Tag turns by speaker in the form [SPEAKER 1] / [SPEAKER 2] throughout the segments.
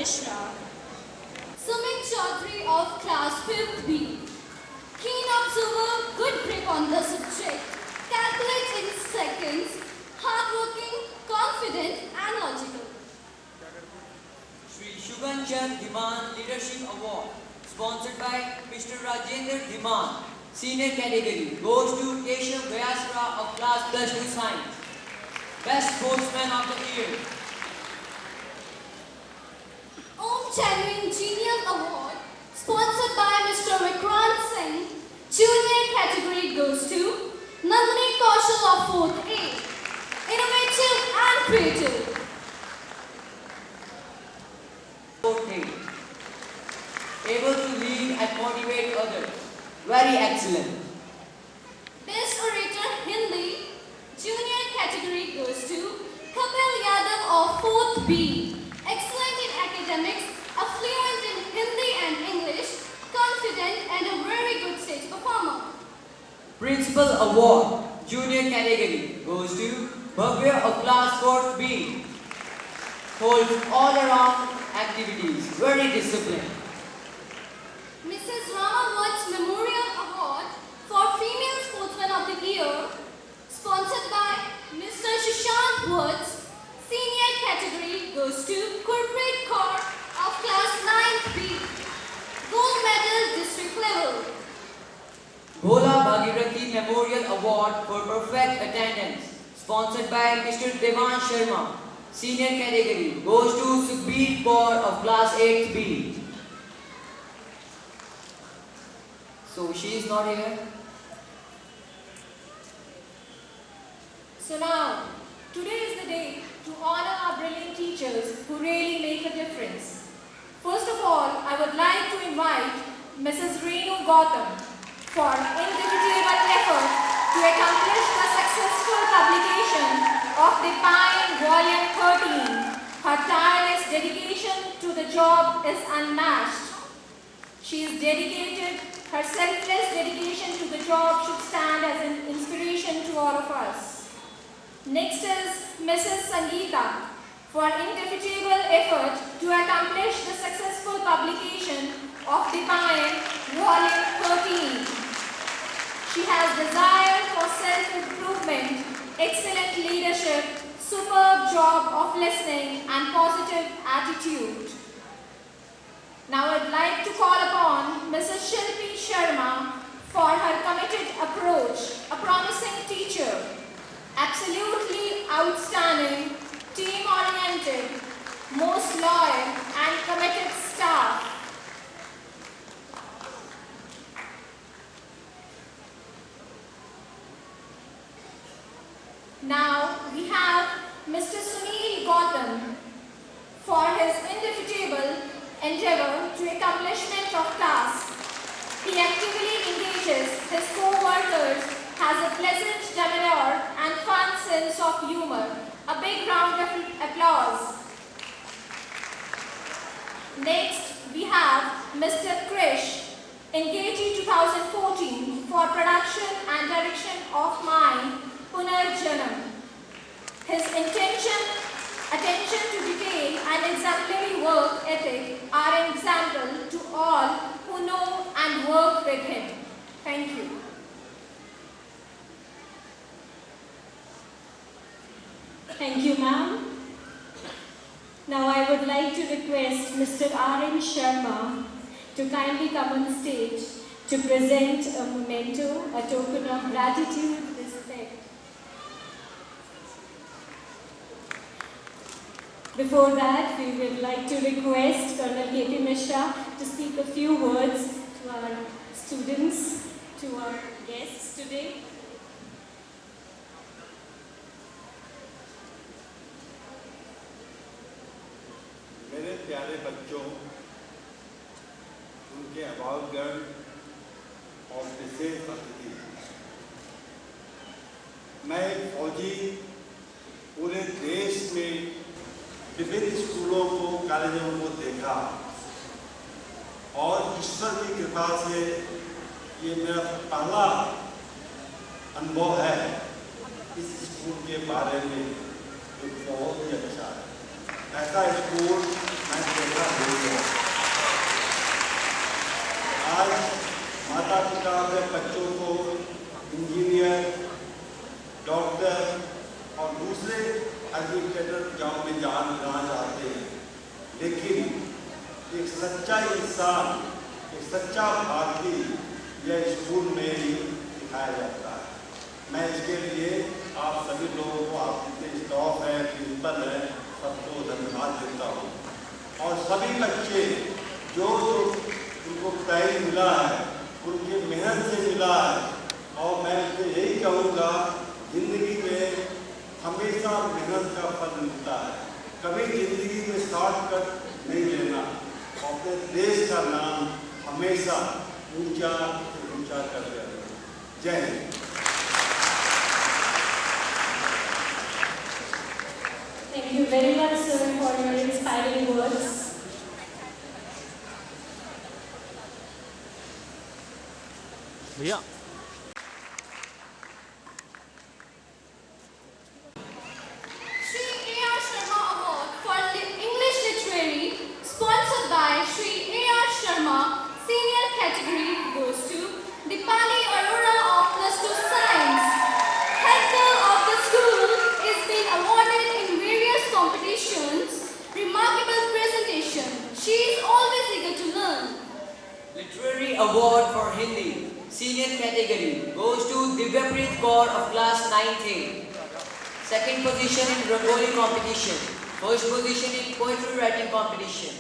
[SPEAKER 1] Mishra.
[SPEAKER 2] Sumit Chaudhary of class 5th B. Keen observer, good grip on the subject, calculates in seconds, hardworking, confident and logical.
[SPEAKER 3] Shri Shuganchan Dhiman Leadership Award, sponsored by Mr. Rajendra Dhiman, Senior Category, goes to Keshav Vyasra of Class +2 Science. Best Sportsman of the Year.
[SPEAKER 2] Om Genuine Genius Award, sponsored by Mr. Vikrant Singh, Junior Category goes to Nandini Kaushal of 4th A. Innovative and creative.
[SPEAKER 3] 4th A. Able to lead and motivate others. Very excellent.
[SPEAKER 2] Best Orator Hindi, Junior Category goes to Kapil Yadav of 4th B. Excellent in academics, a fluent in Hindi and English, confident and a very good stage performer.
[SPEAKER 3] Principal Award, Junior Category, goes to Bhavya of Class 4th B. Holds all around activities. Very disciplined.
[SPEAKER 2] Mrs. Rama Woods Memorial Award for Female Sportsman of the Year, sponsored by Mr. Shashank Woods, Senior Category goes to Gurpreet Kaur of Class 9th B. Gold Medal District Level.
[SPEAKER 3] Bhola Bhagirathi Memorial Award for Perfect Attendance, sponsored by Mr. Devan Sharma, Senior Category, goes to Sukhbir Kaur of Class 8th B. So she is not here.
[SPEAKER 1] So now, today is the day to honor our brilliant teachers who really make a difference. First of all, I would like to invite Mrs. Renu Gautam for indefatigable effort to accomplish the successful publication of the Pine Volume 13. Her tireless dedication to the job is unmatched. She is dedicated. Her selfless dedication to the job should stand as an inspiration to all of us. Next is Mrs. Sangeeta for indefatigable effort to accomplish the successful publication of the Pine Volume 13. She has desire for self-improvement, excellent leadership, superb job of listening and positive attitude. Now I'd like to call upon Mrs. Shilpi Sharma for her committed approach, a promising teacher, absolutely outstanding, team-oriented, most loyal and committed staff. Now we have Mr. Sunil Gautam for his indefatigable endeavor to accomplishment of tasks. He actively engages his co-workers, has a pleasant demeanor and fun sense of humor. A big round of applause. Next, we have Mr. Krish in KT 2014 for production and direction of mine, Punarjanam. His attention to detail and exemplary work ethic are an example to all who know and work with him. Thank you.
[SPEAKER 4] Thank you, ma'am. Now I would like to request Mr. R.N. Sharma to kindly come on the stage to present a memento, a token of gratitude and respect. Before that, we would like to request Colonel K.P. Mishra to speak a few words to our students, to our guests today.
[SPEAKER 5] मेरे प्यारे बच्चों, उनके अभिभावकगण और विशेष अतिथि, मैं एक फौजी पूरे देश में विभिन्न स्कूलों को, कॉलेजों को देखा और ईश्वर की कृपा से ये मेरा पहला अनुभव है इस स्कूल के बारे में, जो बहुत ही अच्छा है। ऐसा स्कूल मैं देखा आज माता पिता अपने बच्चों को इंजीनियर, डॉक्टर और दूसरे एजुकेटर जॉब में जाना चाहते हैं, लेकिन एक सच्चा इंसान, एक सच्चा भारतीय यह स्कूल में ही सिखाया जाता है। मैं इसके लिए आप सभी लोगों को, आपके स्टाफ है, प्रिंसिपल है, सबको धन्यवाद देता हूँ। और सभी बच्चे जो उनको प्राइज मिला है, उनकी मेहनत से मिला है, और मैं उनसे यही कहूँगा, जिंदगी में हमेशा मेहनत का फल मिलता है। कभी जिंदगी में शॉर्टकट नहीं लेना, अपने देश का नाम हमेशा ऊंचा से ऊंचा करते रहना। जय Hind.
[SPEAKER 4] Thank you very much, sir, for your inspiring words.
[SPEAKER 6] भैया
[SPEAKER 2] Shri A.R. Sharma Award for English Literary, sponsored by Shri A.R. Sharma, Senior Category, goes to Dipali Arora of Plus 2 Science. Head girl of the school is being awarded in various competitions. Remarkable presentation. She is always eager to learn.
[SPEAKER 3] Literary Award for Hindi, Senior Category, goes to Divyapreet Kaur of Class 9th A. Second position in Rangoli competition. First position in Poetry Writing competition.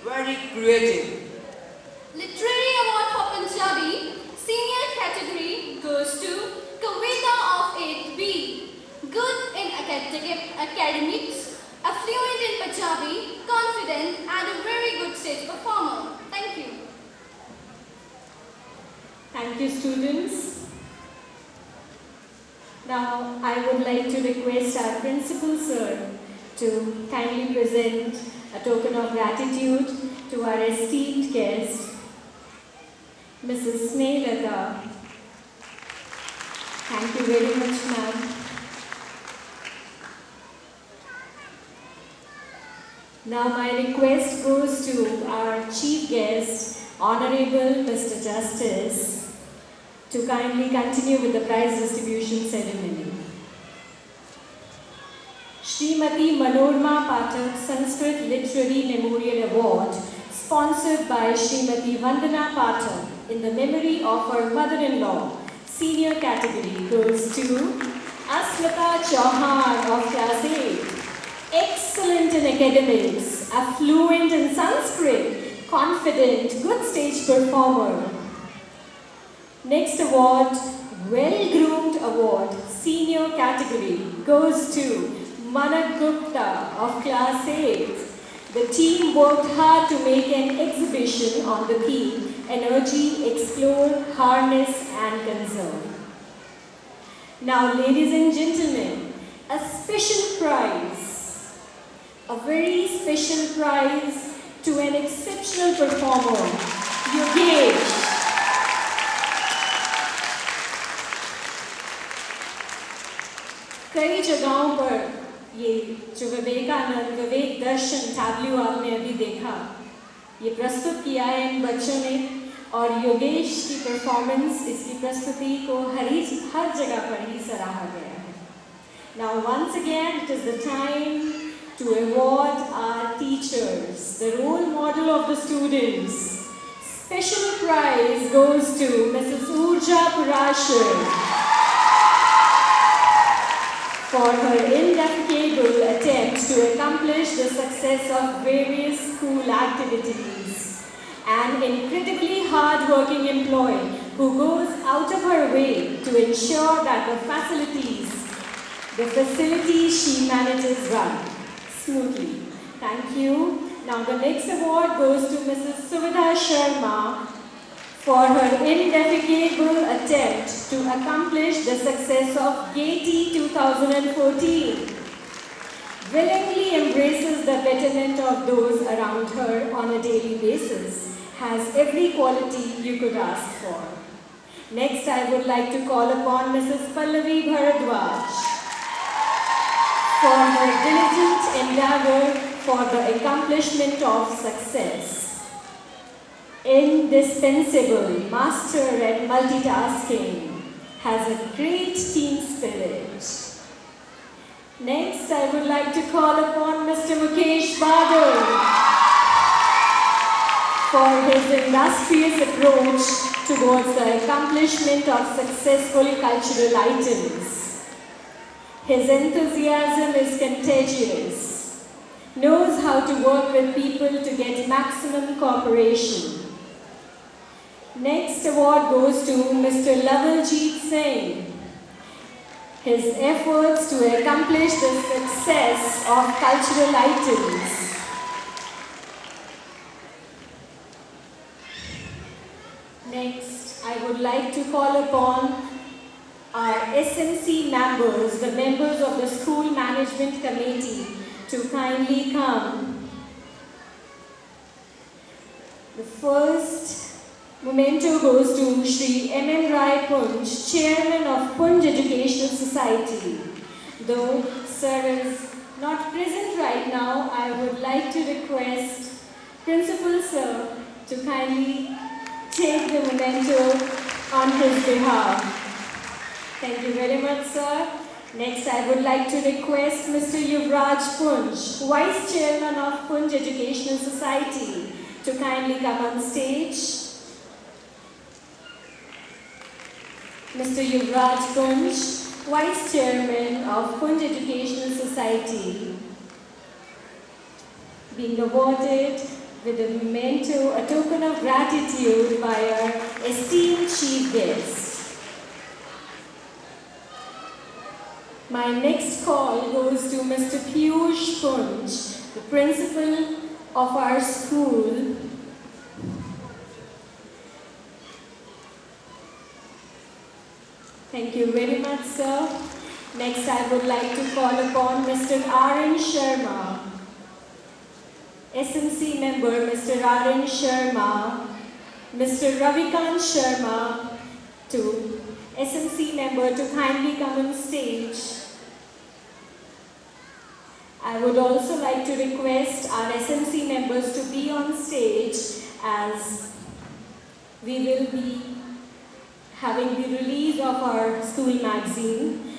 [SPEAKER 3] Very creative.
[SPEAKER 2] Literary Award for Punjabi, Senior Category, goes to Kavita of 8th B. Good in academics, affluent in Punjabi, confident and a very good stage performer. Thank you.
[SPEAKER 4] Thank you, students. Now, I would like to request our principal, sir, to kindly present a token of gratitude to our esteemed guest, Mrs. Snehlata. Thank you very much, ma'am. Now, my request goes to our chief guest, Honorable Mr. Justice, to kindly continue with the prize distribution ceremony. Srimati Manorma Pathak Sanskrit Literary Memorial Award, sponsored by Srimati Vandana Pathak in the memory of her mother-in-law, senior category, goes to Asmita Chauhan of Class 8. Excellent in academics, affluent in Sanskrit, confident, good stage performer. Next award, Well-Groomed Award, Senior Category, goes to Manak Gupta of Class 8. The team worked hard to make an exhibition on the theme, Energy, Explore, Harness and Conserve. Now, ladies and gentlemen, a special prize, a very special prize to an exceptional performer, Yogesh. कई जगहों पर ये जो विवेकानंद विवेक दर्शन tableau आपने अभी देखा, ये प्रस्तुत किया है इन बच्चों ने, और योगेश की परफॉर्मेंस, इसकी प्रस्तुति को हर जगह पर ही सराहा गया है. Now once again it is the time to award our teachers, the role model of the students. Special prize goes to Mrs. Urja Purashar for her indefatigable attempt to accomplish the success of various school activities. An incredibly hard-working employee who goes out of her way to ensure that the facilities she manages run smoothly. Thank you. Now the next award goes to Mrs. Suvidha Sharma for her indefatigable attempt to accomplish the success of GATE 2014. Willingly embraces the betterment of those around her on a daily basis, has every quality you could ask for. Next, I would like to call upon Mrs. Pallavi Bharadwaj for her diligent endeavor for the accomplishment of success. indispensable master at multitasking, has a great team spirit. Next, I would like to call upon Mr. Mukesh Badal for his industrious approach towards the accomplishment of successful cultural items. His enthusiasm is contagious, knows how to work with people to get maximum cooperation. Next award goes to Mr. Lavaljeet Singh. His efforts to accomplish the success of cultural items. Next, I would like to call upon our SMC members, the members of the School Management Committee, to kindly come. The first memento goes to Shri M.N. Rai Punj, Chairman of Punj Educational Society. Though Sir is not present right now, I would like to request Principal Sir to kindly take the memento on his behalf. Thank you very much, sir. Next, I would like to request Mr. Yuvraj Punj, Vice Chairman of Punj Educational Society, to kindly come on stage. Mr. Yuvraj Punj, Vice Chairman of Punj Educational Society, being awarded with a memento, a token of gratitude by our esteemed chief guest. My next call goes to Mr. Piyush Punj, the principal of our school. Thank you very much, sir. Next, I would like to call upon Mr. R.N. Sharma, SMC member Mr. R.N. Sharma, Mr. Ravikant Sharma, to SMC member to kindly come on stage. I would also like to request our SMC members to be on stage as we will be having the release of our school magazine.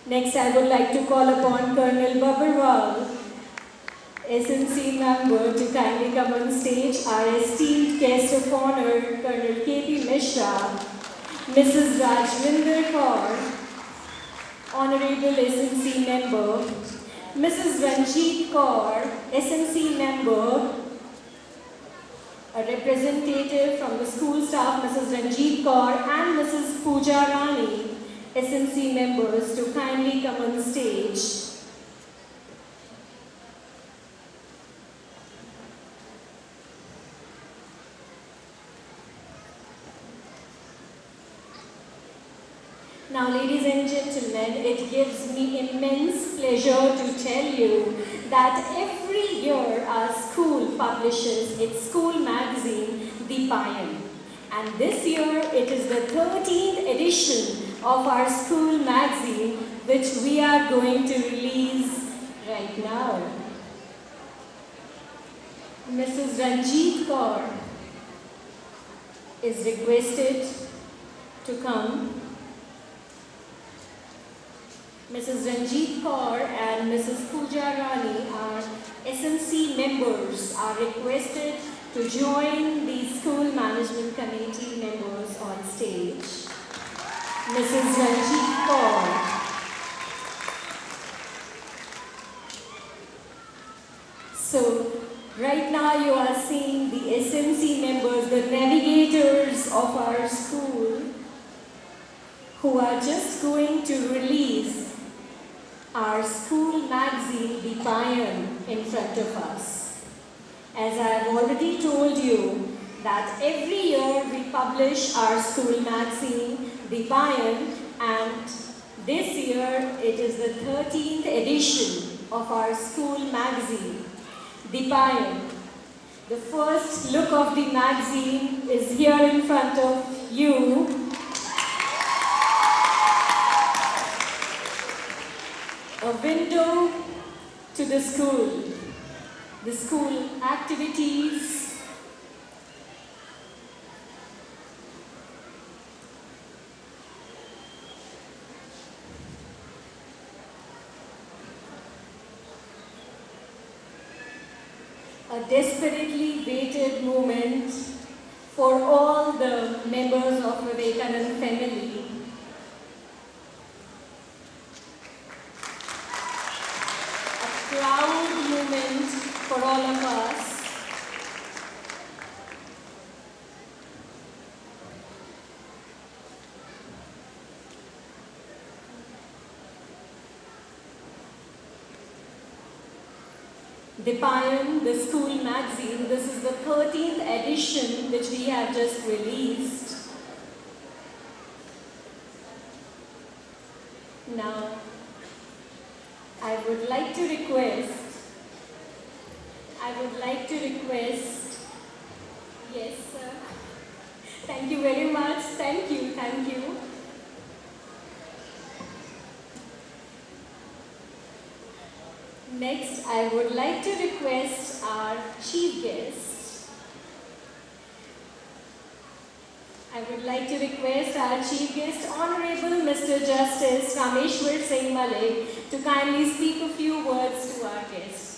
[SPEAKER 4] Next, I would like to call upon Colonel Babarwal, SMC member, to kindly come on stage. Our esteemed guest of honor, Colonel K.P. Mishra, Mrs. Rajvinder Kaur, Honorable SMC member, Mrs. Ranjit Kaur, SMC member, a representative from the school staff, Mrs. Ranjit Kaur and Mrs. Pooja Rani, SMC members, to kindly come on stage. Now, ladies and gentlemen, it gives me immense pleasure to tell you that every year our school publishes its school magazine, The Payan. And this year, it is the 13th edition of our school magazine, which we are going to release right now. Mrs. Ranjit Kaur is requested to come. Mrs. Ranjit Kaur and Mrs. Pooja Rani, our SMC members, are requested to join the school management committee members on stage. Mrs. Ranjit Kaur. So, right now you are seeing the SMC members, the navigators of our school, who are just going to release our school magazine, The Payan, in front of us. As I have already told you, that every year we publish our school magazine, The Payan, and this year it is the 13th edition of our school magazine, The Payan. The first look of the magazine is here in front of you. A window to the school activities, a desperately waited moment for all the members of Vivekanand family. A proud moment for all of us. Deepayan, the school magazine, this is the 13th edition which we have just released. Now, I would like to request, yes sir, thank you very much, thank you. Next, I would like to request our chief guest. Honorable Mr. Justice Rameshwar Singh Malik, to kindly speak a few words to our guest.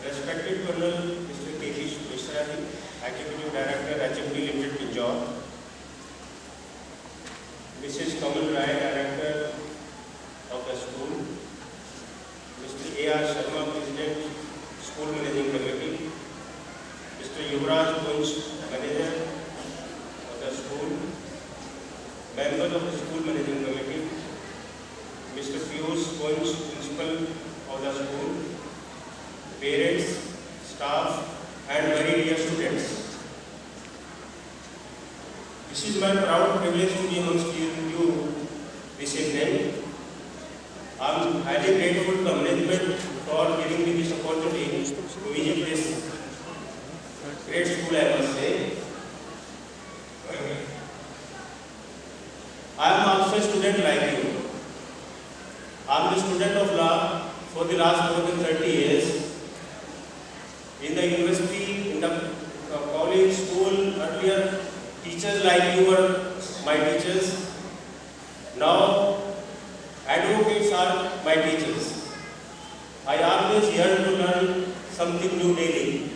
[SPEAKER 7] Respected Colonel Mr. Tejish Mishra, Executive Director, HMD Limited, Pinjore. Mrs. Kamal Rai, Director of the school. Mr. A.R. Sharma, President, School Managing Committee. Mr. Yuvraj Kunj, Manager of the school. Members of the School Managing Committee. Mr. Piyush Kunj, Principal of the school. Parents, staff, and very dear students. This is my proud privilege to be amongst you this evening. I am highly grateful to the management for giving me this opportunity to visit this great school, I must say. I am also a student like you. I am the student of law for the last more than 30 years. In the university, in the college, school, earlier, teachers like you were my teachers. Now, advocates are my teachers. I always yearn to learn something new daily.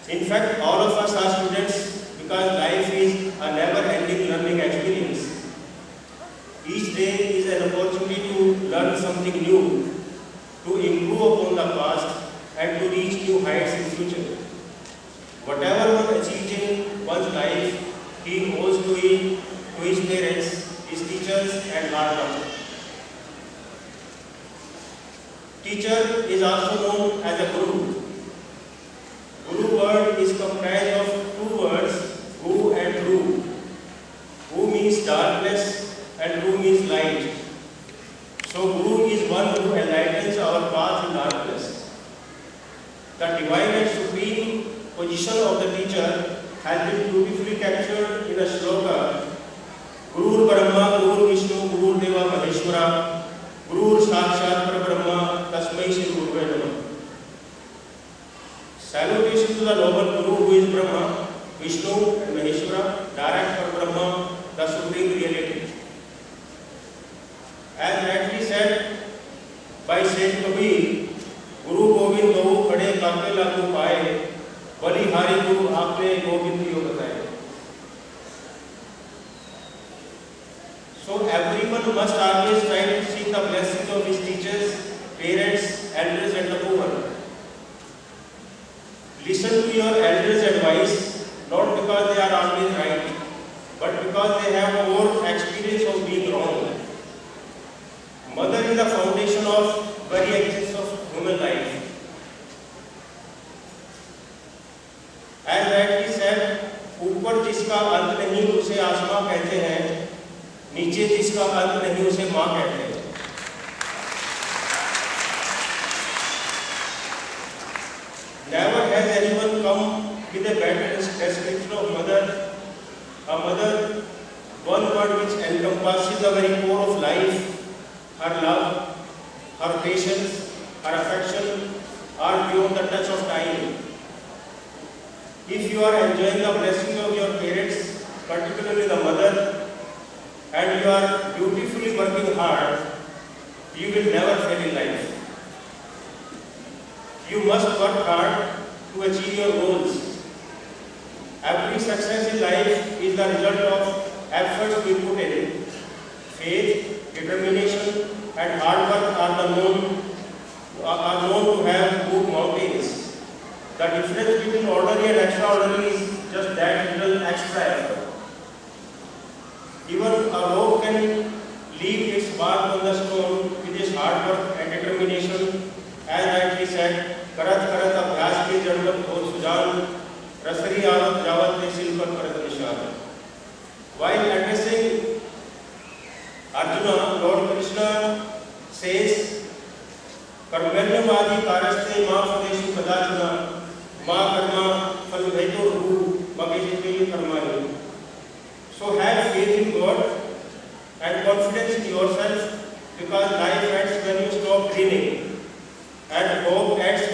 [SPEAKER 7] In fact, all of us are students because life is a never-ending learning experience. Each day is an opportunity to learn something new, to improve upon the past and to reach new heights in future. Whatever one achieves in one's life, he owes to his parents, his teachers and hard work. Teacher is also known as a Guru. Guru word is comprised of two words, Gu and Ru. Gu means darkness and Ru means light. So Guru is one who enlightens our path in darkness. The divine and supreme position of the teacher has been beautifully captured in a shloka. Guru Brahma, Guru Vishnu, Guru Deva Maheshwara, Guru Sakshat Parabrahma, Tasmai Shri Gurave Namah. Salutation to the noble Guru who is Brahma, Vishnu and Maheshwara, direct Parabrahma, the supreme reality. As rightly said by Saint Kabir, Guru Govind Bahu Khade Kaake Lagu Paaye, Bali Hari Guru Aapne Govind Yo Bataye. So everyone must always try to seek the blessings of his teachers, parents, elders and the poor. Listen to your elders' advice, not because they are always right, but because they have more experience of being wrong. Mother is the foundation of very existence of human life. As rightly said, ऊपर जिसका अंत नहीं उसे आसमां कहते हैं, नीचे जिसका अंत नहीं उसे माँ कहते हैं. Never has anyone will come with a better description of mother. A mother, one word which encompasses the very core of life, her love, her patience, her affection are beyond the touch of time. If you are enjoying the blessings of your parents, particularly the mother, and you are beautifully working hard, you will never fail in life. You must work hard to achieve your goals. Every success in life is the result of efforts we put in. Faith, determination, and hard work are known to have moved mountains. The difference between ordinary and extraordinary is just that little extra effort. Even a rock can leave its mark on the stone with its hard work and determination. As rightly said, करत करत अभ्यास के जन्मत हो सुजान रसरी आवत जावत ने शिल पर करत निशान. While addressing Arjuna, Lord Krishna says, कर्मण्यवादी कारस्ते मां फलेषु कदाचन मां कर्मा फल भेतो रूप मगेजिते कर्माणि. So have faith in God and confidence in yourself, because life ends when you stop dreaming, and hope ends